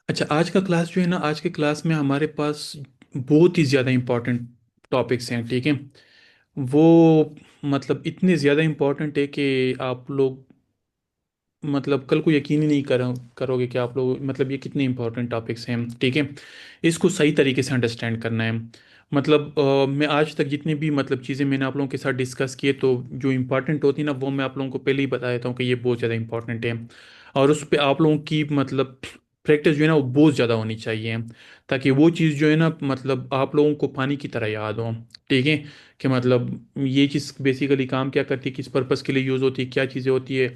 अच्छा, आज का क्लास जो है ना, आज के क्लास में हमारे पास बहुत ही ज़्यादा इम्पोर्टेंट टॉपिक्स हैं। ठीक है। वो मतलब इतने ज़्यादा इम्पोर्टेंट है कि आप लोग मतलब कल को यकीन ही नहीं करोगे कि आप लोग मतलब ये कितने इंपॉर्टेंट टॉपिक्स हैं। ठीक है। इसको सही तरीके से अंडरस्टैंड करना है। मतलब मैं आज तक जितनी भी मतलब चीज़ें मैंने आप लोगों के साथ डिस्कस किए, तो जो इम्पोर्टेंट होती है ना, वो मैं आप लोगों को पहले ही बता देता हूँ कि ये बहुत ज़्यादा इंपॉर्टेंट है। और उस पर आप लोगों की मतलब प्रैक्टिस जो है ना, वो बहुत ज़्यादा होनी चाहिए, ताकि वो चीज़ जो है ना, मतलब आप लोगों को पानी की तरह याद हो। ठीक है। कि मतलब ये चीज़ बेसिकली काम क्या करती है, किस पर्पज़ के लिए यूज़ होती है, क्या चीज़ें होती है,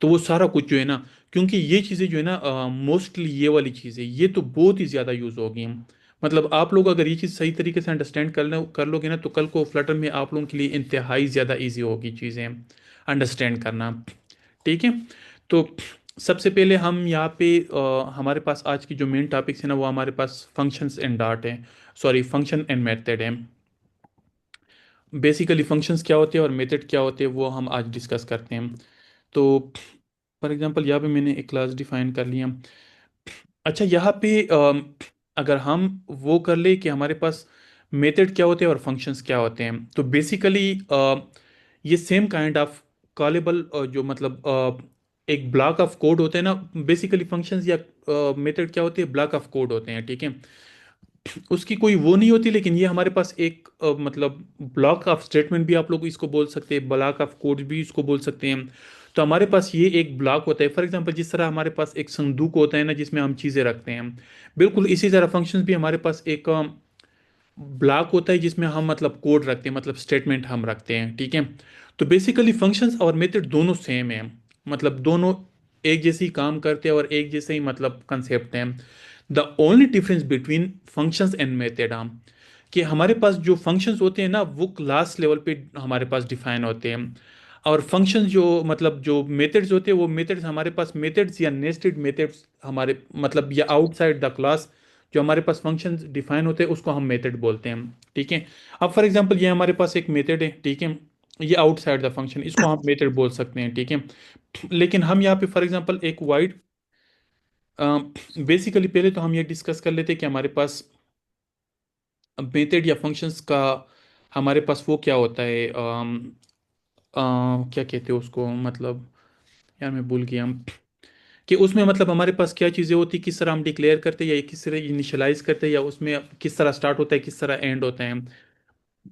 तो वो सारा कुछ जो है ना, क्योंकि ये चीज़ें जो है ना, मोस्टली ये वाली चीज़ें ये तो बहुत ही ज़्यादा यूज़ होगी। मतलब आप लोग अगर ये चीज़ सही तरीके से अंडरस्टैंड कर लोगे ना, तो कल को फ्लटर में आप लोगों के लिए इंतहाई ज़्यादा इजी होगी चीज़ें अंडरस्टैंड करना। ठीक है। तो सबसे पहले हम यहाँ पे हमारे पास आज की जो मेन टॉपिक्स है ना, वो हमारे पास फंक्शंस एंड डार्ट है। सॉरी, फंक्शन एंड मेथड है। बेसिकली फंक्शंस क्या होते हैं और मेथड क्या होते हैं, वो हम आज डिस्कस करते हैं। तो फॉर एग्जांपल यहाँ पे मैंने एक क्लास डिफाइन कर लिया। अच्छा, यहाँ पे अगर हम वो कर ले कि हमारे पास मेथड क्या होते हैं और फंक्शंस क्या होते हैं, तो बेसिकली ये सेम काइंड ऑफ कॉलेबल जो मतलब एक ब्लॉक ऑफ कोड होते हैं ना। बेसिकली फंक्शंस या मेथड क्या होते हैं, ब्लॉक ऑफ कोड होते हैं। ठीक है। उसकी कोई वो नहीं होती, लेकिन ये हमारे पास एक मतलब ब्लॉक ऑफ स्टेटमेंट भी आप लोग इसको बोल सकते हैं, ब्लॉक ऑफ कोड भी इसको बोल सकते हैं। तो हमारे पास ये एक ब्लॉक होता है। फॉर एग्जांपल, जिस तरह हमारे पास एक संदूक होता है ना, जिसमें हम चीज़ें रखते हैं, बिल्कुल इसी तरह फंक्शंस भी हमारे पास एक ब्लॉक होता है, जिसमें हम मतलब कोड रखते हैं, मतलब स्टेटमेंट हम रखते हैं। ठीक है। तो बेसिकली फंक्शंस और मेथड दोनों सेम है। मतलब दोनों एक जैसे ही काम करते हैं और एक जैसे ही मतलब कंसेप्ट हैं। The only difference between functions and method हम कि हमारे पास जो फंक्शंस होते हैं ना, वो क्लास लेवल पे हमारे पास डिफाइन होते हैं। और फंक्शंस जो मतलब जो मेथड्स होते हैं, वो मेथड्स हमारे पास मेथड्स या नेस्टेड मेथड्स हमारे मतलब या आउटसाइड द क्लास जो हमारे पास फंक्शंस डिफाइन होते हैं, उसको हम मेथड बोलते हैं। ठीक है। अब फॉर एग्जांपल ये हमारे पास एक मेथड है। ठीक है। ये आउटसाइड द फंक्शन, इसको हम मेथड बोल सकते हैं। ठीक है। लेकिन हम यहाँ पे फॉर एग्जांपल एक वाइड बेसिकली पहले तो हम ये डिस्कस कर लेते हैं कि हमारे पास मेथड या फंक्शंस का हमारे पास वो क्या होता है, क्या कहते हैं उसको, मतलब यार मैं भूल गया। कि उसमें मतलब हमारे पास क्या चीज़ें होती, किस तरह हम डिक्लेयर करते हैं या किस तरह इनिशियलाइज करते हैं, या उसमें किस तरह स्टार्ट होता है, किस तरह एंड होता है।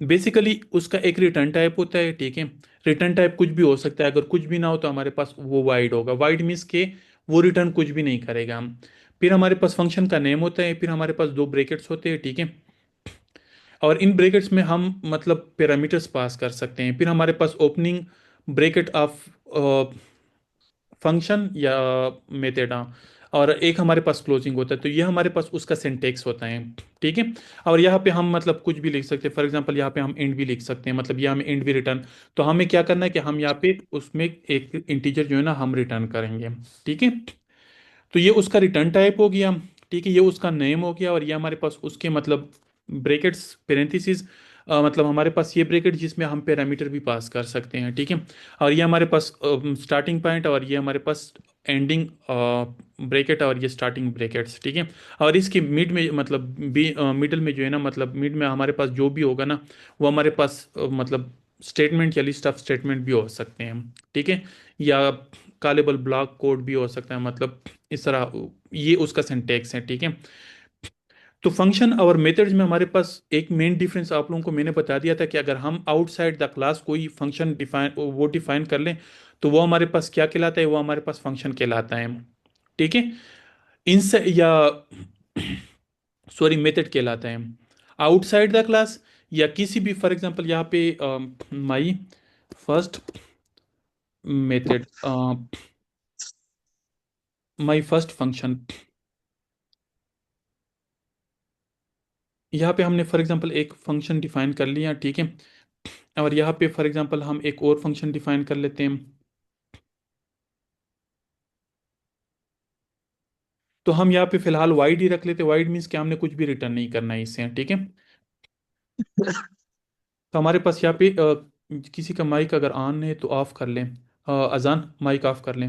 बेसिकली उसका एक रिटर्न टाइप होता है। ठीक है। रिटर्न टाइप कुछ भी हो सकता है, अगर कुछ भी ना हो तो हमारे पास वो वाइड होगा। वाइड मीन्स के वो रिटर्न कुछ भी नहीं करेगा। फिर हमारे पास फंक्शन का नेम होता है, फिर हमारे पास दो ब्रैकेट्स होते हैं। ठीक है। और इन ब्रैकेट्स में हम मतलब पैरामीटर्स पास कर सकते हैं। फिर हमारे पास ओपनिंग ब्रैकेट ऑफ फंक्शन या मेथड, हाँ। और एक हमारे पास क्लोजिंग होता है, तो ये हमारे पास उसका सिंटेक्स होता है। ठीक है। और यहाँ पे हम मतलब कुछ भी लिख सकते हैं। फॉर एग्जांपल यहाँ पे हम एंड भी लिख सकते हैं, मतलब ये हमें एंड भी रिटर्न। तो हमें क्या करना है कि हम यहाँ पे उसमें एक इंटीजर जो है ना, हम रिटर्न करेंगे। ठीक है। तो ये उसका रिटर्न टाइप हो गया। ठीक है। ये उसका नेम हो गया, और ये हमारे पास उसके मतलब ब्रैकेट्स पेरेंथेसिस, मतलब हमारे पास ये ब्रैकेट जिसमें हम पैरामीटर भी पास कर सकते हैं। ठीक है। और ये हमारे पास स्टार्टिंग पॉइंट, और ये हमारे पास एंडिंग ब्रैकेट, और ये स्टार्टिंग ब्रैकेट्स। ठीक है। और इसके मिड में मतलब मिडल में जो है ना, मतलब मिड में हमारे पास जो भी होगा ना, वो हमारे पास मतलब स्टेटमेंट या लिस्ट ऑफ स्टेटमेंट भी हो सकते हैं। ठीक है। या कॉलेबल ब्लॉक कोड भी हो सकता है, मतलब इस तरह ये उसका सिंटेक्स है। ठीक है। तो फंक्शन और मेथड्स में हमारे पास एक मेन डिफरेंस आप लोगों को मैंने बता दिया था कि अगर हम आउटसाइड द क्लास कोई फंक्शन डिफाइन कर लें, तो वो हमारे पास क्या कहलाता है, वो हमारे पास फंक्शन कहलाता है। ठीक है। इनसे या सॉरी, मेथड कहलाता है। आउटसाइड द क्लास या किसी भी, फॉर एग्जांपल यहाँ पे my first method, my first function, यहाँ पे हमने फॉर एग्जांपल एक फंक्शन डिफाइन कर लिया। ठीक है। और यहाँ पे फॉर एग्जांपल हम एक और फंक्शन डिफाइन कर लेते हैं। तो हम यहाँ पे फिलहाल वाइड ही रख लेते हैं। वाइड मीन्स कि हमने कुछ भी रिटर्न नहीं करना है इससे। ठीक है। तो हमारे पास यहाँ पे किसी का माइक अगर ऑन है तो ऑफ कर लें। अजान, माइक ऑफ कर लें।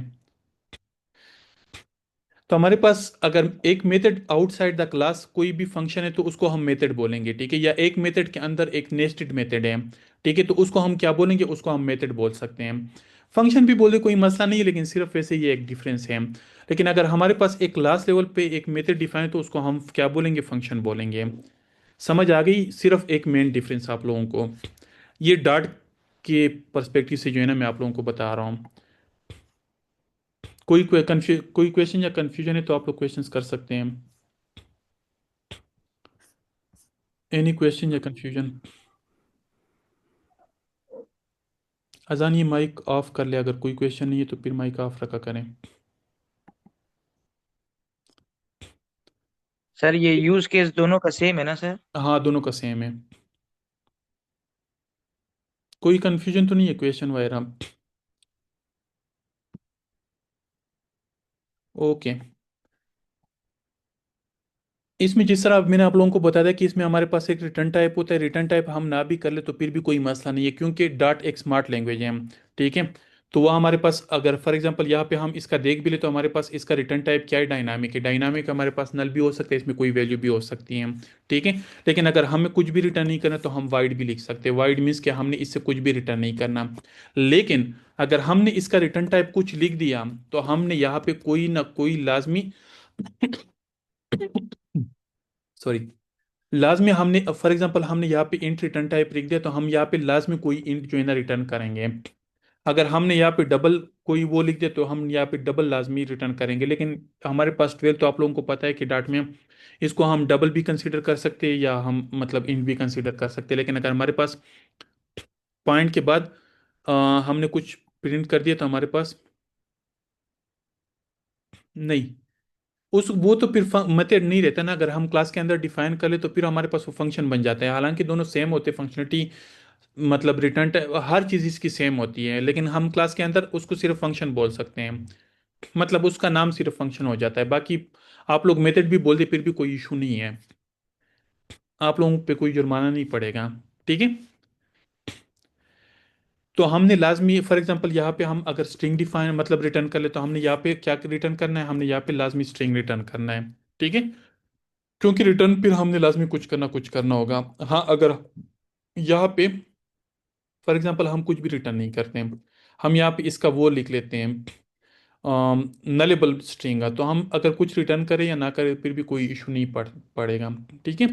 तो हमारे पास अगर एक मेथड आउटसाइड द क्लास कोई भी फंक्शन है तो उसको हम मेथड बोलेंगे, ठीक है। या एक मेथड के अंदर एक नेस्टेड मेथड है, ठीक है, तो उसको हम क्या बोलेंगे, उसको हम मेथड बोल सकते हैं। फंक्शन भी बोले कोई मसला नहीं है, लेकिन सिर्फ वैसे ये एक डिफरेंस है। लेकिन अगर हमारे पास एक क्लास लेवल पे एक मेथड डिफाइन है तो उसको हम क्या बोलेंगे, फंक्शन बोलेंगे। समझ आ गई? सिर्फ एक मेन डिफरेंस आप लोगों को, ये डार्ट के पर्सपेक्टिव से जो है ना मैं आप लोगों को बता रहा हूँ। कोई क्वेश्चन या कंफ्यूजन है तो आप लोग क्वेश्चंस कर सकते हैं। एनी क्वेश्चन या कंफ्यूजन? अजान ये माइक ऑफ कर ले, अगर कोई क्वेश्चन नहीं है तो फिर माइक ऑफ रखा करें। सर ये यूज केस दोनों का सेम है ना सर? हाँ, दोनों का सेम है। कोई कंफ्यूजन तो नहीं है क्वेश्चन वगैरह? ओके। इसमें जिस तरह अब मैंने आप लोगों को बताया था कि इसमें हमारे पास एक रिटर्न टाइप होता है, रिटर्न टाइप हम ना भी कर ले तो फिर भी कोई मसला नहीं है, क्योंकि डॉट एक स्मार्ट लैंग्वेज है हम, ठीक है। तो वह हमारे पास अगर फॉर एग्जांपल यहाँ पे हम इसका देख भी ले तो हमारे पास इसका रिटर्न टाइप क्या है, डायनामिक है। डायनामिक हमारे पास नल भी हो सकता है, इसमें कोई वैल्यू भी हो सकती है, ठीक है। लेकिन अगर हमें कुछ भी रिटर्न नहीं करना तो हम वाइड भी लिख सकते हैं। वाइड मीन्स कि हमने इससे कुछ भी रिटर्न नहीं करना। लेकिन अगर हमने इसका रिटर्न टाइप कुछ लिख दिया तो हमने यहाँ पे कोई ना कोई लाजमी सॉरी, लाजमी हमने फॉर एग्जांपल हमने यहाँ पे इंट रिटर्न टाइप लिख दिया तो हम यहाँ पे लाजमी कोई इंट जो है ना रिटर्न करेंगे। अगर हमने यहाँ पे डबल कोई वो लिख दिया तो हम यहाँ पे डबल लाजमी रिटर्न करेंगे। लेकिन हमारे पास 12 तो आप लोगों को पता है कि डाट में इसको हम डबल भी कंसीडर कर सकते हैं या हम मतलब इंट भी कंसीडर कर सकते हैं। लेकिन अगर हमारे पास पॉइंट के बाद अ, हमने कुछ प्रिंट कर दिया तो हमारे पास नहीं, उस वो तो फिर मेथड नहीं रहता ना। अगर हम क्लास के अंदर डिफाइन कर ले तो फिर हमारे पास वो फंक्शन बन जाता है। हालांकि दोनों सेम होते हैं फंक्शनलिटी, मतलब रिटर्न हर चीज़ इसकी सेम होती है, लेकिन हम क्लास के अंदर उसको सिर्फ फंक्शन बोल सकते हैं। मतलब उसका नाम सिर्फ फंक्शन हो जाता है। बाकी आप लोग मेथड भी बोल दे फिर भी कोई इशू नहीं है, आप लोगों पे कोई जुर्माना नहीं पड़ेगा, ठीक है। तो हमने लाजमी फॉर एग्जांपल यहाँ पे हम अगर स्ट्रिंग डिफाइन मतलब रिटर्न कर ले तो हमने यहाँ पे क्या रिटर्न करना है, हमने यहाँ पे लाजमी स्ट्रिंग रिटर्न करना है, ठीक है। क्योंकि रिटर्न फिर हमने लाजमी कुछ करना होगा। हाँ, अगर यहाँ पे फॉर एग्जांपल हम कुछ भी रिटर्न नहीं करते हैं, हम यहाँ पे इसका वो लिख लेते हैं नलेबल स्ट्रिंग है, तो हम अगर कुछ रिटर्न करें या ना करें फिर भी कोई इशू नहीं पड़ेगा, ठीक है।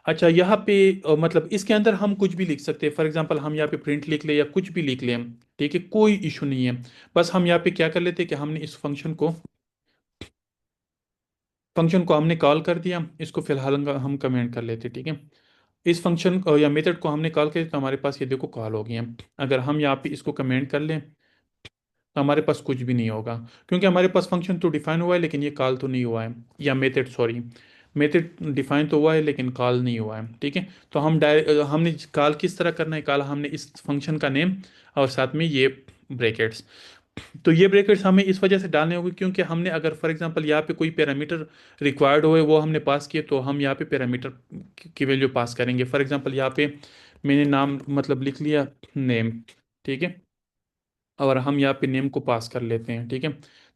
अच्छा, यहाँ पे मतलब इसके अंदर हम कुछ भी लिख सकते हैं। फॉर एग्जांपल हम यहाँ पे प्रिंट लिख ले या कुछ भी लिख लें, ठीक है, कोई इशू नहीं है। बस हम यहाँ पे क्या कर लेते हैं कि हमने इस फंक्शन को हमने कॉल कर दिया, इसको फिलहाल हम कमेंट कर लेते हैं, ठीक है। इस फंक्शन या मेथड को हमने कॉल किया तो हमारे पास ये देखो कॉल हो गई है। अगर हम यहाँ पे इसको कमेंट कर लें तो हमारे पास कुछ भी नहीं होगा, क्योंकि हमारे पास फंक्शन तो डिफाइन हुआ है लेकिन ये कॉल तो नहीं हुआ है। या मेथड, सॉरी, मेथड डिफाइन तो हुआ है लेकिन कॉल नहीं हुआ है, ठीक है। तो हमने कॉल किस तरह करना है, कॉल हमने इस फंक्शन का नेम और साथ में ये ब्रैकेट्स। तो ये ब्रैकेट्स हमें इस वजह से डालने होंगे क्योंकि हमने अगर फॉर एग्जांपल यहाँ पे कोई पैरामीटर रिक्वायर्ड हो वो हमने पास किए तो हम यहाँ पे पैरामीटर की वैल्यू पास करेंगे। फॉर एग्जांपल यहाँ पे मैंने नाम मतलब लिख लिया नेम, ठीक है, और हम यहाँ पे नेम को पास कर लेते हैं, ठीक है।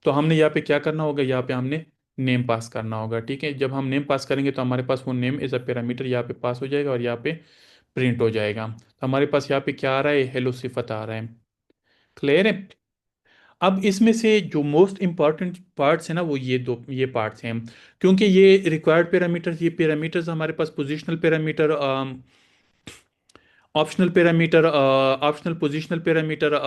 तो हमने यहाँ पे क्या करना होगा, यहाँ पे हमने नेम पास करना होगा, ठीक है। जब हम नेम पास करेंगे तो हमारे पास वो नेम एज अ पैरामीटर यहाँ पे पास हो जाएगा और यहाँ पे प्रिंट हो जाएगा। तो हमारे पास यहाँ पे क्या आ रहा है, हेलो सिफत आ रहा है। क्लियर है? अब इसमें से जो मोस्ट इंपॉर्टेंट पार्ट्स है ना वो ये पार्ट्स हैं, क्योंकि ये रिक्वायर्ड पैरामीटर्स, ये पैरामीटर्स हमारे पास positional parameter, optional parameter, optional positional parameter,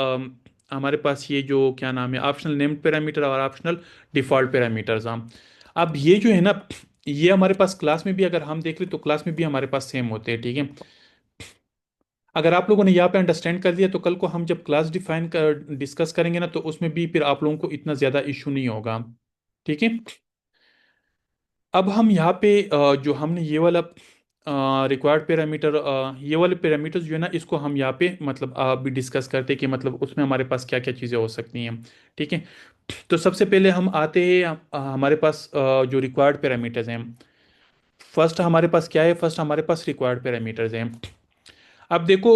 हमारे पास ये जो क्या नाम है ऑप्शनल नेम्ड पैरामीटर और ऑप्शनल डिफॉल्ट पैरामीटर्स हम। अब ये जो है ना ये हमारे पास क्लास में भी अगर हम देख ले तो क्लास में भी हमारे पास सेम होते हैं, ठीक है। अगर आप लोगों ने यहाँ पे अंडरस्टैंड कर दिया तो कल को हम जब क्लास डिफाइन कर डिस्कस करेंगे ना तो उसमें भी फिर आप लोगों को इतना ज़्यादा इशू नहीं होगा, ठीक है। अब हम यहाँ पे जो हमने ये वाला रिक्वायर्ड पैरामीटर, ये वाले पैरामीटर्स जो है ना इसको हम यहाँ पे मतलब अभी डिस्कस करते हैं कि मतलब उसमें हमारे पास क्या क्या चीज़ें हो सकती हैं, ठीक है। तो सबसे पहले हम आते हैं हमारे पास जो रिक्वायर्ड पैरामीटर्स हैं। फर्स्ट हमारे पास क्या है, फर्स्ट हमारे पास रिक्वायर्ड पैरामीटर्स हैं। अब देखो,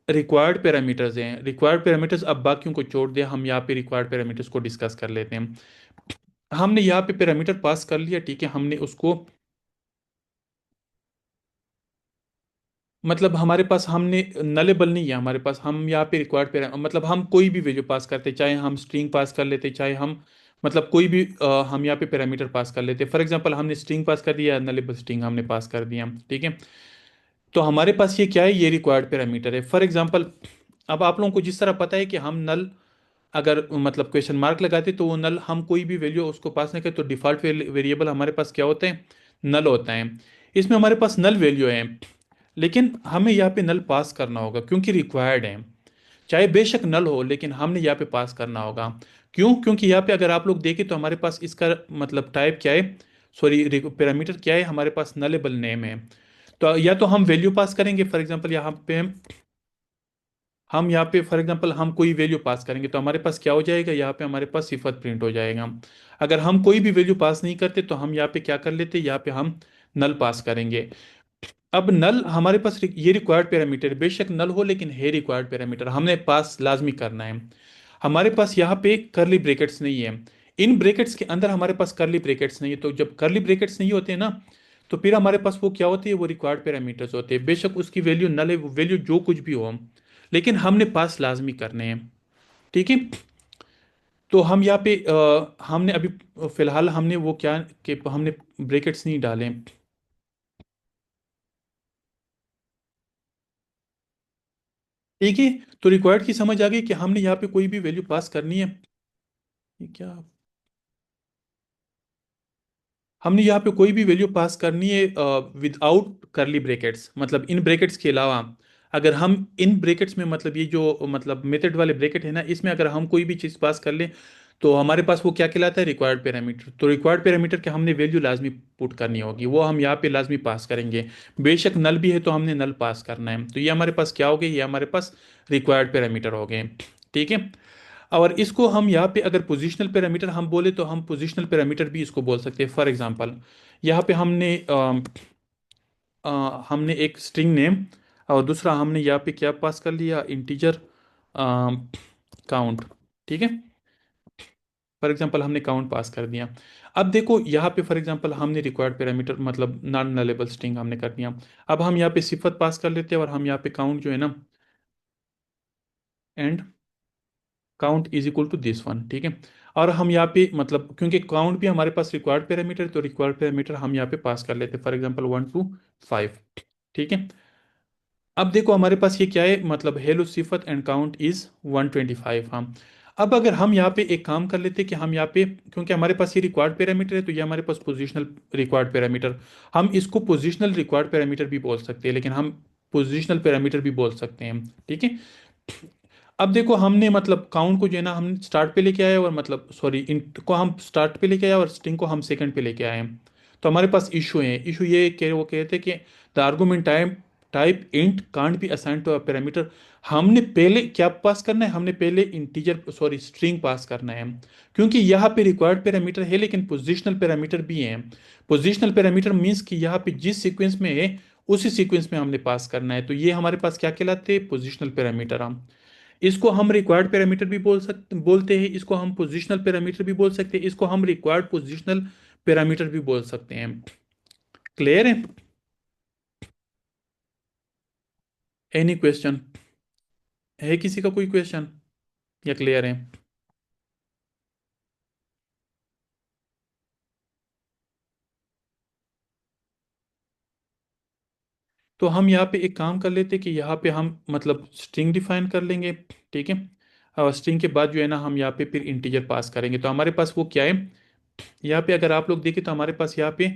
रिक्वायर्ड पैरामीटर्स हैं, रिक्वायर्ड पैरामीटर्स अब बाकियों को छोड़ दे, हम यहाँ पे रिक्वायर्ड पैरामीटर्स को डिस्कस कर लेते हैं। हमने यहाँ पे पैरामीटर पास कर लिया, ठीक है, हमने उसको मतलब हमारे पास हमने नलेबल नहीं है हमारे पास, हम यहाँ पे रिक्वायर्ड पे मतलब हम कोई भी वैल्यू पास करते, चाहे हम स्ट्रिंग पास कर लेते, चाहे हम मतलब कोई भी हम यहाँ पे पैरामीटर पास कर लेते। फॉर एग्जांपल हमने स्ट्रिंग पास कर दिया, नलेबल स्ट्रिंग हमने पास कर दिया, ठीक है। तो हमारे पास ये क्या है, ये रिक्वायर्ड पैरामीटर है। फॉर एग्जांपल अब आप लोगों को जिस तरह पता है कि हम नल अगर मतलब क्वेश्चन मार्क लगाते तो वो नल हम कोई भी वैल्यू उसको पास नहीं करें तो डिफॉल्ट वेरिएबल हमारे पास क्या होते हैं, नल होता है। इसमें हमारे पास नल वैल्यू है, लेकिन हमें यहाँ पे नल पास करना होगा क्योंकि रिक्वायर्ड है। चाहे बेशक नल हो लेकिन हमने यहाँ पे पास करना होगा। क्यों? क्योंकि यहाँ पे अगर आप लोग देखें तो हमारे पास इसका मतलब टाइप क्या है, सॉरी पैरामीटर क्या है, हमारे पास नलेबल नेम है। तो या तो हम वैल्यू पास करेंगे, फॉर एग्जांपल यहाँ पे हम यहाँ पे फॉर एग्जांपल हम कोई वैल्यू पास करेंगे तो हमारे पास क्या हो जाएगा, यहाँ पे हमारे पास सिफत प्रिंट हो जाएगा। अगर हम कोई भी वैल्यू पास नहीं करते तो हम यहाँ पे क्या कर लेते, यहाँ पे हम नल पास करेंगे। अब नल हमारे पास ये रिक्वायर्ड पैरामीटर, बेशक नल हो लेकिन है रिक्वायर्ड पैरामीटर, हमने पास लाजमी करना है। हमारे पास यहाँ पे करली ब्रेकेट्स नहीं है, इन ब्रेकेट्स के अंदर हमारे पास करली ब्रेकेट्स नहीं है। तो जब करली ब्रेकेट्स नहीं होते हैं ना, तो फिर हमारे पास वो क्या होती है, वो रिक्वायर्ड पैरामीटर्स होते हैं, बेशक उसकी वैल्यू नल है, वैल्यू जो कुछ भी हो, लेकिन हमने पास लाजमी करने हैं, ठीक है। तो हम यहाँ पे हमने अभी फिलहाल हमने वो क्या कि हमने ब्रेकेट्स नहीं डाले, ठीक है। तो रिक्वायर्ड की समझ आ गई कि हमने यहाँ पे कोई भी वैल्यू पास करनी है। ये क्या, हमने यहाँ पे कोई भी वैल्यू पास करनी है विदाउट करली ब्रैकेट्स, मतलब इन ब्रैकेट्स के अलावा। अगर हम इन ब्रैकेट्स में मतलब ये जो मतलब मेथड वाले ब्रैकेट है ना, इसमें अगर हम कोई भी चीज़ पास कर लें तो हमारे पास वो क्या कहलाता है, रिक्वायर्ड पैरामीटर। तो रिक्वायर्ड पैरामीटर के हमने वैल्यू लाजमी पुट करनी होगी, वो हम यहाँ पे लाजमी पास करेंगे। बेशक नल भी है तो हमने नल पास करना है। तो ये हमारे पास क्या हो गए, ये हमारे पास रिक्वायर्ड पैरामीटर हो गए, ठीक है। और इसको हम यहाँ पे अगर पोजिशनल पैरामीटर हम बोले तो हम पोजिशनल पैरामीटर भी इसको बोल सकते हैं। फॉर एग्जांपल यहाँ पे हमने एक स्ट्रिंग नेम और दूसरा हमने यहाँ पे क्या पास कर लिया, इंटीजर काउंट, ठीक है। फॉर एग्जांपल हमने काउंट पास कर दिया। अब देखो यहाँ पे फॉर एग्जांपल हमने रिक्वायर्ड पैरामीटर मतलब नॉन नलेबल स्ट्रिंग हमने कर दिया। अब हम यहाँ पे सिफत पास कर लेते हैं और हम यहाँ पे काउंट जो है ना, and count is equal to this one, ठीक है। और हम यहाँ पे मतलब क्योंकि काउंट भी हमारे पास रिक्वायर्ड पैरामीटर है तो रिक्वायर्ड पैरामीटर हम यहाँ पे पास कर लेते हैं, फॉर एग्जांपल 1 to 5, ठीक है। अब देखो हमारे पास ये क्या है, मतलब हेलो सिफत एंड काउंट इज 125 हम। अब अगर हम यहाँ पे एक काम कर लेते कि हम यहाँ पे क्योंकि हमारे पास ये रिक्वायर्ड पैरामीटर है तो ये हमारे पास पोजिशनल रिक्वायर्ड पैरामीटर, हम इसको पोजिशनल रिक्वायर्ड पैरामीटर भी बोल सकते हैं, लेकिन हम पोजिशनल पैरामीटर भी बोल सकते हैं, ठीक है। अब देखो हमने मतलब काउंट को जो है ना हम स्टार्ट पे लेके आए और मतलब सॉरी इंट को हम स्टार्ट पे लेके आए और स्ट्रिंग को हम सेकंड पे लेके आए हैं। तो हमारे पास इशू है, इशू ये कि वो कहते हैं कि the argument type type int can't be assign to a parameter. हमने पहले क्या पास करना है, हमने पहले इंटीजर सॉरी स्ट्रिंग पास करना है, क्योंकि यहाँ पे रिक्वायर्ड पैरामीटर है लेकिन पोजिशनल पैरामीटर भी है। पोजिशनल पैरामीटर मीन्स कि यहाँ पे जिस सीक्वेंस में है उसी सीक्वेंस में हमने पास करना है, तो ये हमारे पास क्या कहलाते हैं, पोजिशनल पैरामीटर। हम इसको हम रिक्वायर्ड पैरामीटर भी बोलते हैं, इसको हम पोजिशनल पैरामीटर भी बोल सकते हैं, इसको हम रिक्वायर्ड पोजिशनल पैरामीटर भी बोल सकते हैं। क्लियर है? एनी क्वेश्चन है किसी का, कोई क्वेश्चन या क्लियर है? तो हम यहाँ पे एक काम कर लेते कि यहाँ पे हम मतलब स्ट्रिंग डिफाइन कर लेंगे, ठीक है। और स्ट्रिंग के बाद जो है ना हम यहाँ पे फिर इंटीजर पास करेंगे। तो हमारे पास वो क्या है, यहाँ पे अगर आप लोग देखें तो हमारे पास यहाँ पे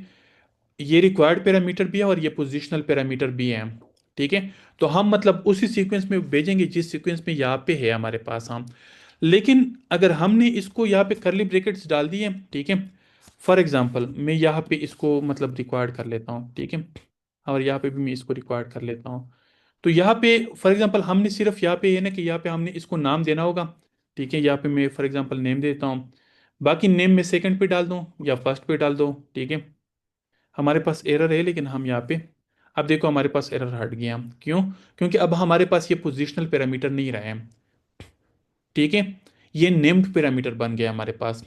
ये रिक्वायर्ड पैरामीटर भी है और ये पोजिशनल पैरामीटर भी है, ठीक है। तो हम मतलब उसी सीक्वेंस में भेजेंगे जिस सीक्वेंस में यहाँ पे है हमारे पास हम। लेकिन अगर हमने इसको यहाँ पे करली ब्रैकेट्स डाल दिए, ठीक है। फॉर एग्जांपल मैं यहाँ पे इसको मतलब रिक्वायर्ड कर लेता हूँ, ठीक है। और यहाँ पे भी मैं इसको रिक्वायर्ड कर लेता हूँ। तो यहाँ पे फॉर एग्जांपल हमने सिर्फ यहाँ पे ये ना कि यहाँ पे हमने इसको नाम देना होगा, ठीक है। यहाँ पे मैं फॉर एग्जांपल नेम देता हूँ, बाकी नेम में सेकंड पे डाल दूँ या फर्स्ट पे डाल दो, ठीक है। हमारे पास एरर है लेकिन हम यहाँ पे अब देखो हमारे पास एरर हट गया, क्यों? क्योंकि अब हमारे पास ये पोजिशनल पैरामीटर नहीं रहे हैं, ठीक है। ये नेम्ड पैरामीटर बन गया हमारे पास।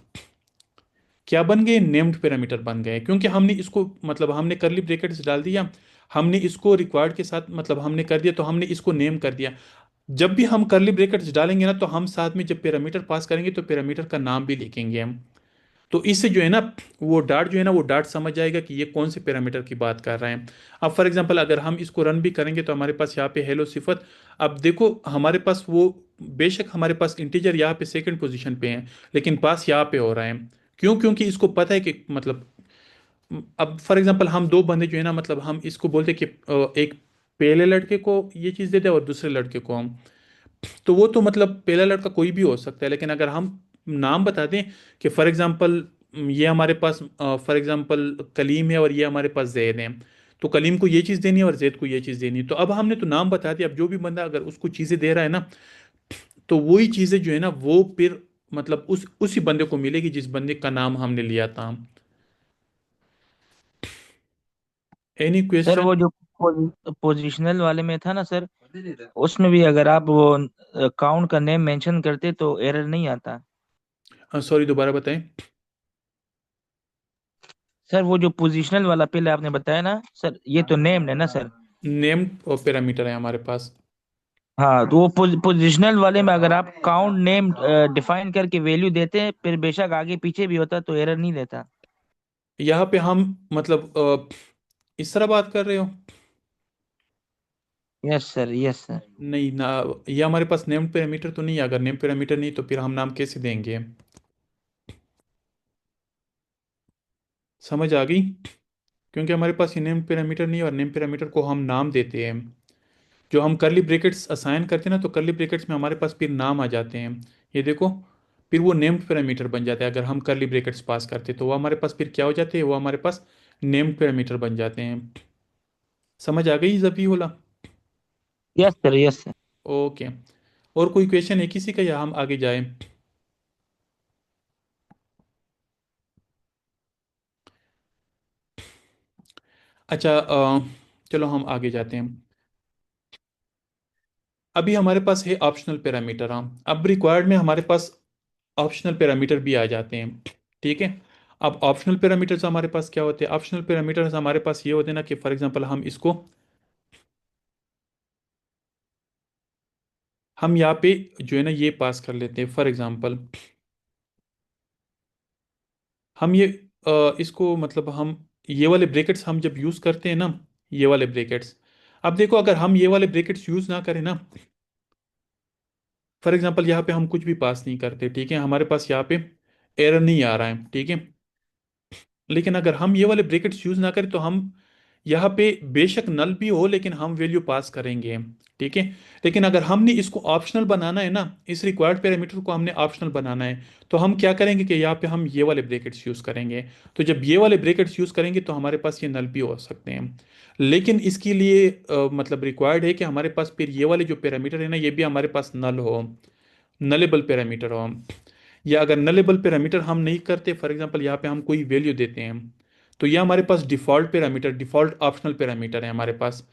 क्या बन गए, नेम्ड पैरामीटर बन गए, क्योंकि हमने इसको मतलब हमने करली ब्रैकेट्स डाल दिया, हमने इसको रिक्वायर्ड के साथ मतलब हमने कर दिया, तो हमने इसको नेम कर दिया। जब भी हम करली ब्रैकेट्स डालेंगे ना, तो हम साथ में जब पैरामीटर पास करेंगे तो पैरामीटर का नाम भी लिखेंगे हम। तो इससे जो है ना, वो डार्ट जो है ना, वो डार्ट समझ जाएगा कि ये कौन से पैरामीटर की बात कर रहे हैं। अब फॉर एग्जांपल अगर हम इसको रन भी करेंगे तो हमारे पास यहाँ पे हेलो सिफत। अब देखो हमारे पास वो, बेशक हमारे पास इंटीजर यहाँ पे सेकंड पोजीशन पे है, लेकिन पास यहाँ पे हो रहा है। क्यों? क्योंकि इसको पता है कि मतलब, अब फॉर एग्जांपल हम दो बंदे जो है ना, मतलब हम इसको बोलते हैं कि एक पहले लड़के को ये चीज़ दे दे और दूसरे लड़के को हम, तो वो तो मतलब पहला लड़का कोई भी हो सकता है, लेकिन अगर हम नाम बता दें कि फॉर एग्जांपल ये हमारे पास फॉर एग्जांपल कलीम है और ये हमारे पास जैद है, तो कलीम को ये चीज़ देनी है और जैद को ये चीज़ देनी है, तो अब हमने तो नाम बता दिया। अब जो भी बंदा अगर उसको चीज़ें दे रहा है ना, तो वही चीज़ें जो है ना वो फिर मतलब उसी बंदे को मिलेगी जिस बंदे का नाम हमने लिया था। Any sir question? वो जो पोजिशनल वाले में था ना सर, उसमें भी अगर आप वो काउंट का नेम मेंशन करते तो एरर नहीं आता। सॉरी, दोबारा बताएं। सर वो जो पोजिशनल वाला पहले आपने बताया ना सर, ये तो नेम्ड है ना सर। नेम और पैरामीटर है हमारे पास। हाँ, तो वो पोजिशनल वाले में अगर आप काउंट नेम डिफाइन करके वैल्यू देते हैं, फिर बेशक आगे पीछे भी होता तो एरर नहीं देता। यहाँ पे हम मतलब इस तरह बात कर रहे हो? Yes sir, yes sir. नहीं ना, ये हमारे पास नेम पैरामीटर तो नहीं है। अगर नेम पैरामीटर नहीं तो फिर हम नाम कैसे देंगे? समझ आ गई? क्योंकि हमारे पास ये नेम पैरामीटर नहीं है, और नेम पैरामीटर को हम नाम देते हैं। जो हम करली ब्रैकेट्स असाइन करते हैं ना, तो करली ब्रैकेट्स में हमारे पास फिर नाम आ जाते हैं। ये देखो, फिर वो नेम्ड पैरामीटर बन जाता है। अगर हम करली ब्रैकेट्स पास करते हैं तो वो हमारे पास फिर क्या हो जाते हैं, वो हमारे पास नेम्ड पैरामीटर बन जाते हैं। समझ आ गई जबी होला? Yes sir, yes sir. Okay. और कोई क्वेश्चन है किसी का, या हम आगे जाएं? अच्छा, चलो हम आगे जाते हैं। अभी हमारे पास है ऑप्शनल पैरामीटर। हाँ, अब रिक्वायर्ड में हमारे पास ऑप्शनल पैरामीटर भी आ जाते हैं। ठीक है। अब ऑप्शनल पैरामीटर्स हमारे पास क्या होते हैं? ऑप्शनल पैरामीटर्स हमारे पास ये होते हैं ना कि फॉर एग्जांपल हम यहाँ पे जो है ना ये पास कर लेते हैं। फॉर एग्जांपल हम ये इसको मतलब हम ये वाले ब्रैकेट्स हम जब यूज़ करते हैं ना, ये वाले ब्रैकेट्स, अब देखो अगर हम ये वाले ब्रैकेट्स यूज़ ना करें ना, फॉर एग्जांपल यहाँ पे हम कुछ भी पास नहीं करते, ठीक है, हमारे पास यहाँ पे एरर नहीं आ रहा है, ठीक है, लेकिन अगर हम ये वाले ब्रैकेट्स यूज ना करें तो हम यहाँ पे बेशक नल भी हो लेकिन हम वैल्यू पास करेंगे। ठीक है। लेकिन अगर हमने इसको ऑप्शनल बनाना है ना, इस रिक्वायर्ड पैरामीटर को हमने ऑप्शनल बनाना है, तो हम क्या करेंगे कि यहाँ पे हम ये वाले ब्रैकेट्स यूज करेंगे। तो जब ये वाले ब्रैकेट्स यूज करेंगे तो हमारे पास ये नल भी हो सकते हैं। लेकिन इसके लिए मतलब रिक्वायर्ड है कि हमारे पास फिर ये वाले जो पैरामीटर है ना, ये भी हमारे पास नल हो, नलेबल पैरामीटर हो। या अगर नलेबल पैरामीटर हम नहीं करते, फॉर एग्जांपल यहाँ पे हम कोई वैल्यू देते हैं, तो ये हमारे पास default parameter, default optional parameter है हमारे पास।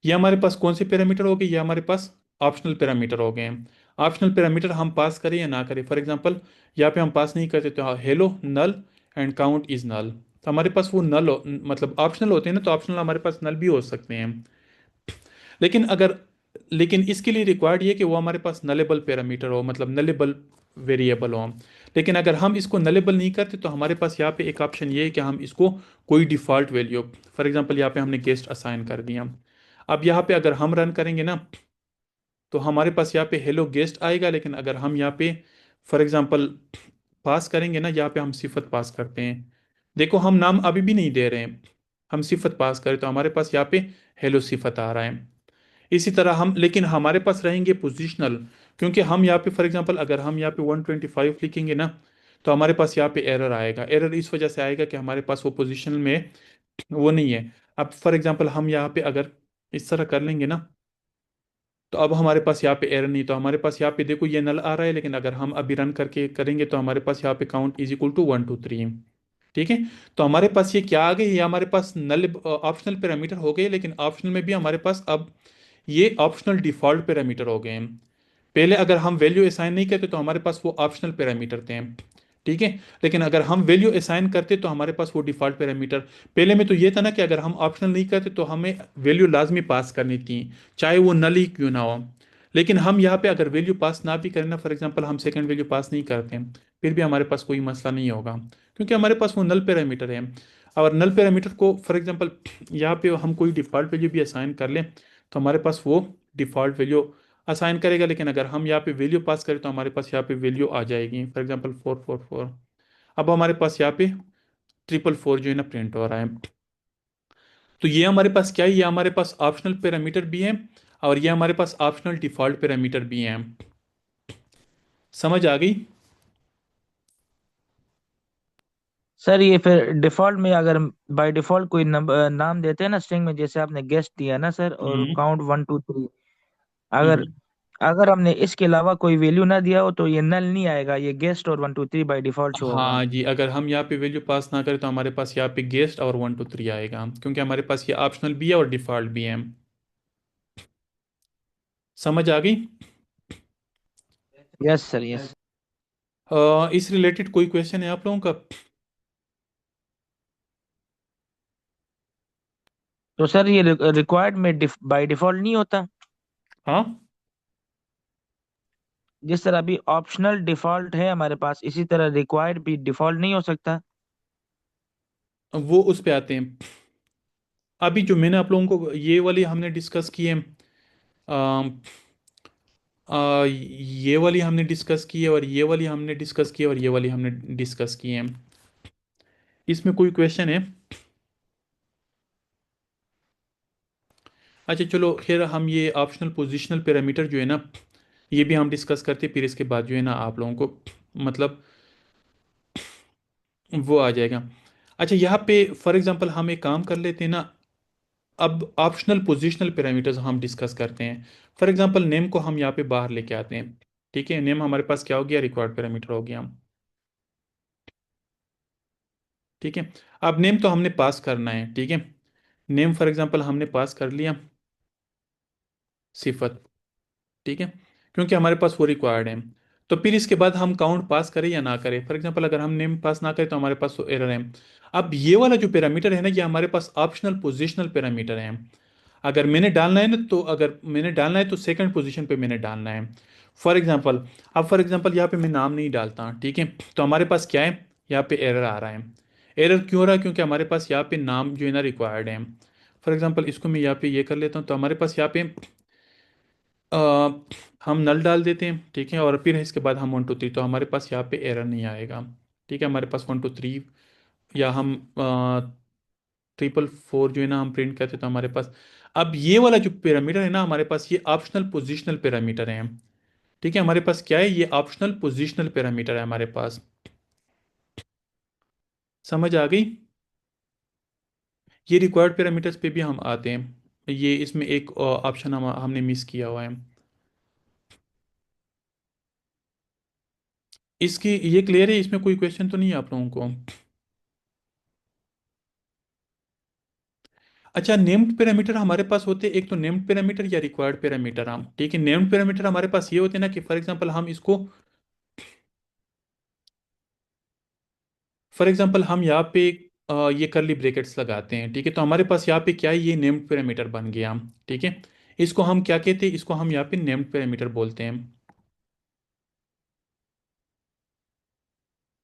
ये हमारे पास कौन से पैरामीटर हो गए? ये हमारे पास ऑप्शनल पैरामीटर हो गए हैं। ऑप्शनल पैरामीटर हम पास करें या ना करें, फॉर एग्जांपल यहाँ पे हम पास नहीं करते तो hello null and count is null, तो हमारे पास वो नल मतलब ऑप्शनल होते हैं ना, तो ऑप्शनल हमारे पास नल भी हो सकते हैं। लेकिन अगर, लेकिन इसके लिए रिक्वायर्ड ये कि वो हमारे पास नलेबल पैरामीटर हो, मतलब नलेबल वेरिएबल हो। लेकिन अगर हम इसको नलेबल नहीं करते तो हमारे पास यहाँ पे एक ऑप्शन ये है कि हम इसको कोई डिफ़ॉल्ट वैल्यू, फॉर एग्जांपल यहाँ पे हमने गेस्ट असाइन कर दिया। अब यहाँ पे अगर हम रन करेंगे ना, तो हमारे पास यहाँ पे हेलो गेस्ट आएगा, लेकिन अगर हम यहाँ पे फॉर एग्जांपल पास करेंगे ना, यहाँ पे हम सिफत पास करते हैं, देखो हम नाम अभी भी नहीं दे रहे हैं, हम सिफत पास करें तो हमारे पास यहाँ पे हेलो सिफत आ रहा है। इसी तरह हम, लेकिन हमारे पास रहेंगे पोजिशनल, क्योंकि हम यहाँ पे फॉर एग्जांपल अगर हम यहाँ पे 125 लिखेंगे ना, तो हमारे पास यहाँ पे एरर आएगा। एरर इस वजह से आएगा कि हमारे पास वो पोजिशनल में वो नहीं है। अब फॉर एग्जांपल हम यहाँ पे अगर इस तरह कर लेंगे ना, तो अब हमारे पास यहाँ पे एरर नहीं, तो हमारे पास यहाँ पे देखो ये नल आ रहा है, लेकिन अगर हम अभी रन करके करेंगे तो हमारे पास यहाँ पे काउंट इज इक्वल टू 1 2 3। ठीक है। तो हमारे पास ये क्या आ गई, ये हमारे पास नल ऑप्शनल पैरामीटर हो गए, लेकिन ऑप्शनल में भी हमारे पास अब ये ऑप्शनल डिफॉल्ट पैरामीटर हो गए हैं। पहले अगर हम वैल्यू असाइन नहीं करते तो हमारे पास वो ऑप्शनल पैरामीटर थे। ठीक है। लेकिन अगर हम वैल्यू असाइन करते तो हमारे पास वो डिफॉल्ट पैरामीटर, पहले में तो ये था ना कि अगर हम ऑप्शनल नहीं करते तो हमें वैल्यू लाजमी पास करनी थी, चाहे वो नल ही क्यों ना हो। लेकिन हम यहाँ पे अगर वैल्यू पास ना भी करें ना, फॉर एग्जांपल हम सेकंड वैल्यू पास नहीं करते हैं, फिर भी हमारे पास कोई मसला नहीं होगा, क्योंकि हमारे पास वो नल पैरामीटर है। और नल पैरामीटर को फॉर एग्जांपल यहाँ पे हम कोई डिफ़ॉल्ट वैल्यू भी असाइन कर लें तो हमारे पास वो डिफ़ॉल्ट वैल्यू असाइन करेगा। लेकिन अगर हम यहाँ पे वैल्यू पास करें तो हमारे पास यहाँ पे वैल्यू आ जाएगी, फॉर एग्जांपल 444। अब हमारे पास यहाँ पे 444 जो है ना प्रिंट हो रहा है। तो ये हमारे पास क्या है, ये हमारे पास ऑप्शनल पैरामीटर भी है और ये हमारे पास ऑप्शनल डिफ़ॉल्ट पैरामीटर भी हैं। समझ आ गई? सर ये फिर डिफॉल्ट में अगर बाय डिफॉल्ट कोई नंबर नाम देते हैं ना स्ट्रिंग में, जैसे आपने गेस्ट दिया ना सर, और हम्म। काउंट 1 2 3, अगर हम्म। अगर हमने इसके अलावा कोई वैल्यू ना दिया हो तो ये नल नहीं आएगा, ये गेस्ट और 1 2 3 बाय डिफॉल्ट शो होगा। हाँ जी, अगर हम यहाँ पे वैल्यू पास ना करें तो हमारे पास यहाँ पे गेस्ट और 1 2 3 आएगा, क्योंकि हमारे पास ये ऑप्शनल भी है और डिफ़ॉल्ट भी है। समझ आ गई? Yes sir, yes. इस रिलेटेड कोई क्वेश्चन है आप लोगों का? तो सर ये रिक्वायर्ड में बाय डिफॉल्ट नहीं होता? हाँ, जिस तरह अभी ऑप्शनल डिफॉल्ट है हमारे पास, इसी तरह रिक्वायर्ड भी डिफॉल्ट नहीं हो सकता? वो उस पे आते हैं। अभी जो मैंने आप लोगों को ये वाली हमने डिस्कस की है, ये वाली हमने डिस्कस की है और ये वाली हमने डिस्कस की है और ये वाली हमने डिस्कस की है। इसमें कोई क्वेश्चन है? अच्छा चलो, खैर हम ये ऑप्शनल पोजिशनल पैरामीटर जो है ना, ये भी हम डिस्कस करते हैं, फिर इसके बाद जो है ना आप लोगों को मतलब वो आ जाएगा। अच्छा, यहाँ पे फॉर एग्जांपल हम एक काम कर लेते हैं ना, अब ऑप्शनल पोजिशनल पैरामीटर्स हम डिस्कस करते हैं। फॉर एग्जांपल नेम को हम यहाँ पे बाहर लेके आते हैं। ठीक है, नेम हमारे पास क्या हो गया, रिक्वायर्ड पैरामीटर हो गया। ठीक है, अब नेम तो हमने पास करना है। ठीक है, नेम फॉर एग्जांपल हमने पास कर लिया सिफत। ठीक है, क्योंकि हमारे पास वो रिक्वायर्ड है। तो फिर इसके बाद हम काउंट पास करें या ना करें, फॉर एग्जांपल अगर हम नेम पास ना करें तो हमारे पास एरर है। अब ये वाला जो पैरामीटर है ना, ये हमारे पास ऑप्शनल पोजिशनल पैरामीटर है। अगर मैंने डालना है ना, तो अगर मैंने डालना है तो सेकंड पोजीशन पे मैंने डालना है। फॉर एग्जांपल, अब फॉर एग्जांपल यहाँ पे मैं नाम नहीं डालता। ठीक है, तो हमारे पास क्या है, यहाँ पे एरर आ रहा है। एरर क्यों हो रहा है, क्योंकि हमारे पास यहाँ पे नाम जो है ना रिक्वायर्ड है। फॉर एग्जांपल इसको मैं यहाँ पे ये कर लेता हूँ, तो हमारे पास यहाँ पे अ, हम नल डाल देते हैं। ठीक है, और फिर इसके बाद हम 1 2 3, तो हमारे पास यहाँ पे एरर नहीं आएगा। ठीक है, हमारे पास 1 2 3 या हम 444 जो है ना हम प्रिंट करते तो हमारे पास, अब ये वाला जो पैरामीटर है ना हमारे पास, ये ऑप्शनल पोजिशनल पैरामीटर है। ठीक है, हमारे पास क्या है, ये ऑप्शनल पोजिशनल पैरामीटर है हमारे पास। समझ आ गई? ये रिक्वायर्ड पैरामीटर्स पे भी हम आते हैं, ये इसमें एक ऑप्शन हमने मिस किया हुआ है। इसकी ये क्लियर है, इसमें कोई क्वेश्चन तो नहीं है आप लोगों को? अच्छा, नेम्ड पैरामीटर हमारे पास होते हैं, एक तो नेम्ड पैरामीटर या रिक्वायर्ड पैरामीटर। हम ठीक है, नेम्ड पैरामीटर हमारे पास ये होते हैं ना कि फॉर एग्जांपल हम इसको, फॉर एग्जांपल हम यहाँ पे ये करली ब्रैकेट्स लगाते हैं। ठीक है, तो हमारे पास यहाँ पे क्या है, ये नेम्ड पैरामीटर बन गया। ठीक है, इसको हम क्या कहते हैं, इसको हम यहाँ पे नेम्ड पैरामीटर बोलते हैं।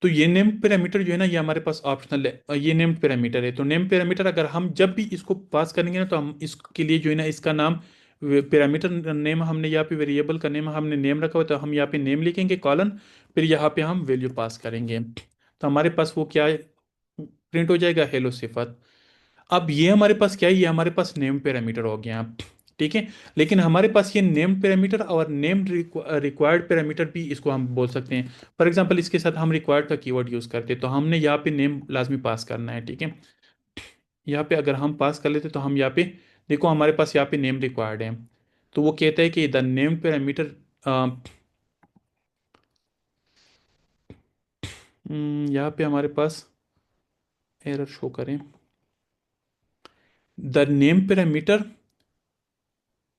तो ये नेम्ड पैरामीटर जो है ना, ये हमारे पास ऑप्शनल है, ये नेम्ड पैरामीटर है। तो नेम पैरामीटर अगर हम जब भी इसको पास करेंगे ना, तो हम इसके लिए जो है ना इसका नाम, पैरामीटर नेम हमने यहाँ पे वेरिएबल का नेम हमने नेम रखा हुआ है, तो हम यहाँ पे नेम लिखेंगे कॉलन, फिर यहाँ पे हम वैल्यू पास करेंगे, तो हमारे पास वो क्या है, प्रिंट हो जाएगा हेलो सिफत। अब ये हमारे पास क्या है, ये हमारे पास नेम पैरामीटर हो गया। ठीक है, लेकिन हमारे पास ये नेम पैरामीटर और नेम रिक्वायर्ड पैरामीटर भी इसको हम बोल सकते हैं। फॉर एग्जांपल इसके साथ हम रिक्वायर्ड का कीवर्ड यूज़ करते हैं, तो हमने यहाँ पे नेम लाजमी पास करना है। ठीक है, यहाँ पे अगर हम पास कर लेते तो हम यहाँ पे देखो, हमारे पास यहाँ पे नेम रिक्वायर्ड है, तो वो कहता है कि द नेम पैरामीटर, यहाँ पे हमारे पास एरर शो करें, the name parameter,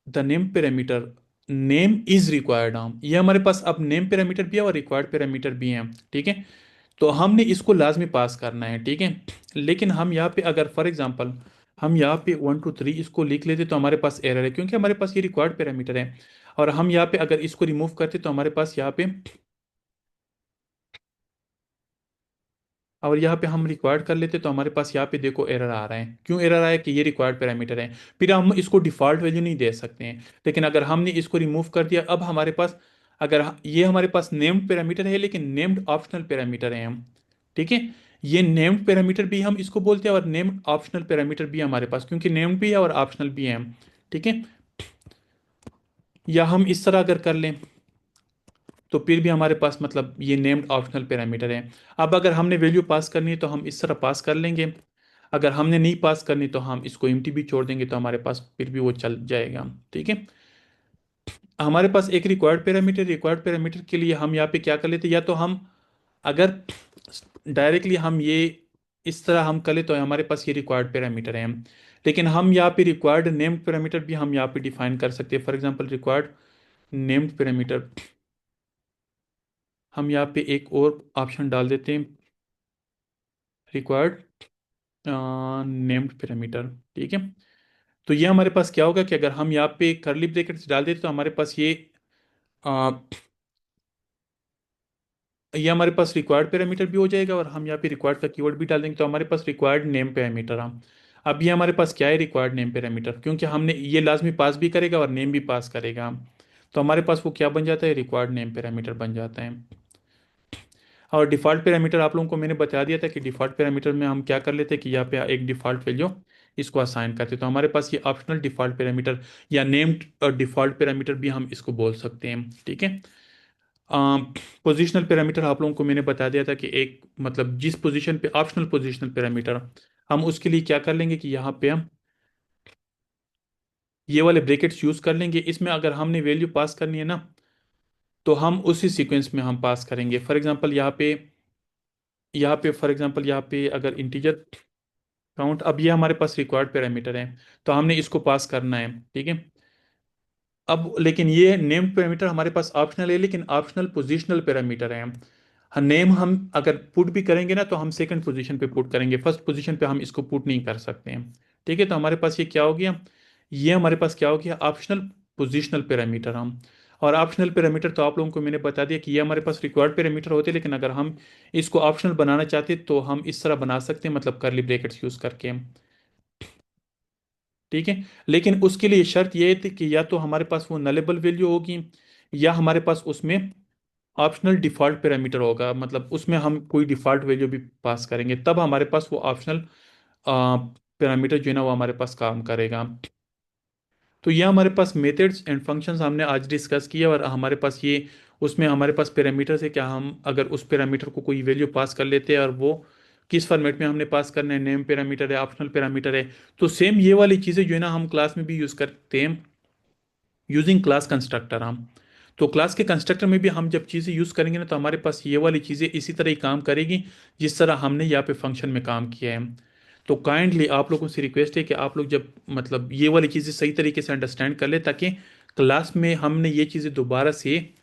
the name parameter, name is required. हम ये हमारे पास अब नेम पैरामीटर भी है और रिक्वायर्ड पैरामीटर भी है। ठीक है, तो हमने इसको लाजमी पास करना है, ठीक है। लेकिन हम यहाँ पे अगर फॉर एग्जांपल हम यहाँ पे 1 2 3 इसको लिख लेते तो हमारे पास एरर है, क्योंकि हमारे पास ये रिक्वायर्ड पैरामीटर है। और हम यहाँ पे अगर इसको रिमूव करते तो हमारे पास यहाँ पे, और यहाँ पे हम रिक्वायर्ड कर लेते तो हमारे पास यहाँ पे देखो एरर आ रहा है। क्यों एरर आया? कि ये रिक्वायर्ड पैरामीटर है। फिर हम इसको डिफ़ॉल्ट वैल्यू नहीं दे सकते हैं। लेकिन अगर हमने इसको रिमूव कर दिया, अब हमारे पास, अगर ये हमारे पास नेम्ड पैरामीटर है लेकिन नेम्ड ऑप्शनल पैरामीटर है हम, ठीक है। ये नेम्ड पैरामीटर भी हम इसको बोलते हैं और नेम्ड ऑप्शनल पैरामीटर भी हमारे पास, क्योंकि नेम्ड भी है और ऑप्शनल भी है हम, ठीक है। या हम इस तरह अगर कर लें तो फिर भी हमारे पास मतलब ये नेम्ड ऑप्शनल पैरामीटर है। अब अगर हमने वैल्यू पास करनी है तो हम इस तरह पास कर लेंगे। अगर हमने नहीं पास करनी तो हम इसको एम्प्टी भी छोड़ देंगे, तो हमारे पास फिर भी वो चल जाएगा, ठीक है। हमारे पास एक रिक्वायर्ड पैरामीटर के लिए हम यहाँ पे क्या कर लेते हैं, या तो हम अगर डायरेक्टली हम ये इस तरह हम कर ले तो हमारे पास ये रिक्वायर्ड पैरामीटर है। लेकिन हम यहाँ पे रिक्वायर्ड नेम्ड पैरामीटर भी हम यहाँ पे डिफाइन कर सकते हैं। For example required named parameter, हम यहाँ पे एक और ऑप्शन डाल देते हैं, रिक्वायर्ड नेम्ड पैरामीटर, ठीक है। तो ये हमारे पास क्या होगा कि अगर हम यहाँ पे करली ब्रैकेट्स डाल देते तो हमारे पास अ, ये हमारे पास रिक्वायर्ड पैरामीटर भी हो जाएगा, और हम यहाँ पे रिक्वायर्ड का कीवर्ड भी डाल देंगे तो हमारे पास रिक्वायर्ड नेम पैरामीटर हम। अब ये हमारे पास क्या है? रिक्वायर्ड नेम पैरामीटर, क्योंकि हमने ये लाजमी पास भी करेगा और नेम भी पास करेगा। तो हमारे पास वो क्या बन जाता है? रिक्वायर्ड नेम पैरामीटर बन जाता है। और डिफ़ॉल्ट पैरामीटर आप लोगों को मैंने बता दिया था कि डिफ़ॉल्ट पैरामीटर में हम क्या कर लेते हैं कि यहाँ पे एक डिफ़ॉल्ट वैल्यू इसको असाइन करते, तो हमारे पास ये ऑप्शनल डिफ़ॉल्ट पैरामीटर या नेम्ड डिफ़ॉल्ट पैरामीटर भी हम इसको बोल सकते हैं, ठीक है। पोजिशनल पैरामीटर आप लोगों को मैंने बता दिया था कि एक मतलब जिस पोजीशन पे ऑप्शनल पोजिशनल पैरामीटर, हम उसके लिए क्या कर लेंगे कि यहाँ पे हम ये वाले ब्रैकेट्स यूज़ कर लेंगे। इसमें अगर हमने वैल्यू पास करनी है ना, तो हम उसी सीक्वेंस में हम पास करेंगे। फॉर एग्जांपल यहाँ पे अगर इंटीजर काउंट, अब ये हमारे पास रिक्वायर्ड पैरामीटर है तो हमने इसको पास करना है, ठीक है। अब लेकिन ये नेम पैरामीटर हमारे पास ऑप्शनल है, लेकिन ऑप्शनल पोजिशनल पैरामीटर है। नेम हम अगर पुट भी करेंगे ना तो हम सेकंड पोजीशन पे पुट करेंगे, फर्स्ट पोजीशन पे हम इसको पुट नहीं कर सकते हैं, ठीक है। तो हमारे पास ये क्या हो गया? ये हमारे पास क्या हो गया? ऑप्शनल पोजिशनल पैरामीटर हम। और ऑप्शनल पैरामीटर तो आप लोगों को मैंने बता दिया कि ये हमारे पास रिक्वायर्ड पैरामीटर होते हैं, लेकिन अगर हम इसको ऑप्शनल बनाना चाहते तो हम इस तरह बना सकते हैं, मतलब करली ब्रैकेट्स यूज करके, ठीक है। लेकिन उसके लिए शर्त ये थी कि या तो हमारे पास वो नलेबल वैल्यू होगी, या हमारे पास उसमें ऑप्शनल डिफ़ॉल्ट पैरामीटर होगा, मतलब उसमें हम कोई डिफ़ॉल्ट वैल्यू भी पास करेंगे, तब हमारे पास वो ऑप्शनल पैरामीटर जो है ना वो हमारे पास काम करेगा। तो ये हमारे पास मेथड्स एंड फंक्शंस हमने आज डिस्कस किया, और हमारे पास ये उसमें हमारे पास पैरामीटर से क्या, हम अगर उस पैरामीटर को कोई वैल्यू पास कर लेते हैं और वो किस फॉर्मेट में हमने पास करना है, नेम पैरामीटर है, ऑप्शनल पैरामीटर है, तो सेम ये वाली चीज़ें जो है ना हम क्लास में भी यूज़ करते हैं यूजिंग क्लास कंस्ट्रक्टर हम। तो क्लास के कंस्ट्रक्टर में भी हम जब चीज़ें यूज़ करेंगे ना तो हमारे पास ये वाली चीज़ें इसी तरह ही काम करेगी जिस तरह हमने यहाँ पे फंक्शन में काम किया है। तो काइंडली आप लोगों से रिक्वेस्ट है कि आप लोग जब मतलब ये वाली चीज़ें सही तरीके से अंडरस्टैंड कर ले, ताकि क्लास में हमने ये चीज़ें दोबारा से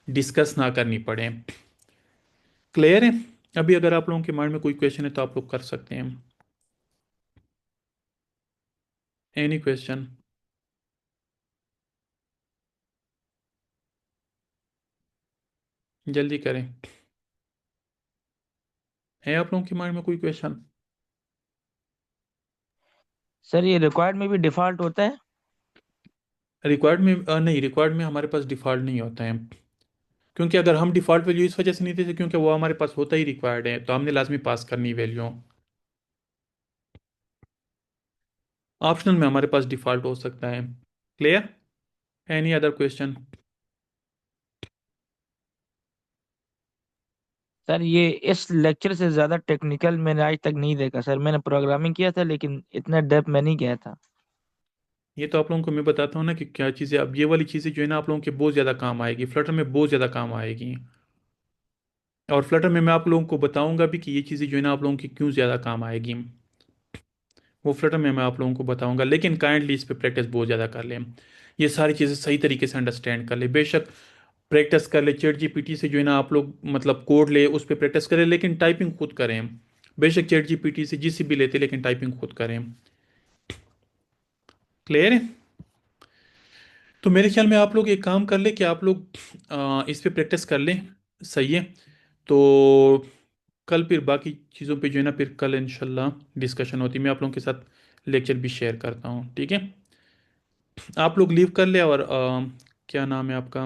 डिस्कस ना करनी पड़े। क्लियर है? अभी अगर आप लोगों के माइंड में कोई क्वेश्चन है तो आप लोग कर सकते हैं। Any question? जल्दी करें। है आप लोगों के माइंड में कोई क्वेश्चन? सर ये रिक्वायर्ड में भी डिफॉल्ट होता है? रिक्वायर्ड में नहीं, रिक्वायर्ड में हमारे पास डिफ़ॉल्ट नहीं होता है, क्योंकि अगर हम डिफ़ॉल्ट वैल्यू इस वजह से नहीं देते क्योंकि वो हमारे पास होता ही रिक्वायर्ड है, तो हमने लाजमी पास करनी वैल्यू। ऑप्शनल में हमारे पास डिफ़ॉल्ट हो सकता है। Clear? Any other question? Sir ये इस लेक्चर से ज्यादा टेक्निकल मैंने आज तक नहीं देखा सर। मैंने प्रोग्रामिंग किया था लेकिन इतना डेप्थ में नहीं गया था। ये तो आप लोगों को मैं बताता हूँ ना कि क्या चीज़ें, अब ये वाली चीज़ें जो है ना आप लोगों के बहुत ज़्यादा काम आएगी, फ्लटर में बहुत ज़्यादा काम आएगी। और फ्लटर में मैं आप लोगों को बताऊंगा भी कि ये चीज़ें जो है ना आप लोगों की क्यों ज़्यादा काम आएगी, वो फ्लटर में मैं आप लोगों को बताऊंगा। लेकिन काइंडली इस पे प्रैक्टिस बहुत ज़्यादा कर लें, ये सारी चीज़ें सही तरीके से अंडरस्टैंड कर ले। बेशक प्रैक्टिस कर ले चैट जीपीटी से, जो है ना आप लोग मतलब कोड ले उस पर प्रैक्टिस करें, लेकिन टाइपिंग खुद करें। बेशक चैट जीपीटी से जिस भी लेते, लेकिन टाइपिंग खुद करें। क्लियर है? तो मेरे ख्याल में आप लोग एक काम कर ले कि आप लोग इस पे प्रैक्टिस कर लें। सही है। तो कल फिर बाकी चीज़ों पे जो है ना, फिर कल इंशाल्लाह डिस्कशन होती है। मैं आप लोगों के साथ लेक्चर भी शेयर करता हूँ, ठीक है? आप लोग लीव कर ले, और क्या नाम है आपका?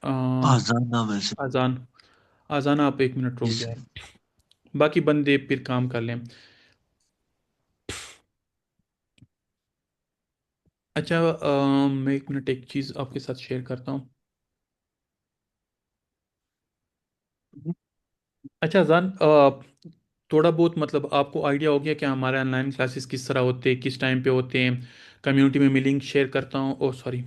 अ, आजान नाम है सर। अजान। अजान, आप 1 मिनट रुक जी जाए। सर। बाकी बंदे फिर काम कर लें। अच्छा, मैं 1 मिनट एक चीज़ आपके साथ शेयर करता हूँ। अच्छा अजान, थोड़ा बहुत मतलब आपको आइडिया हो गया कि हमारे ऑनलाइन क्लासेस किस तरह होते हैं, किस टाइम पे होते हैं? कम्युनिटी में मैं लिंक शेयर करता हूँ। ओ सॉरी,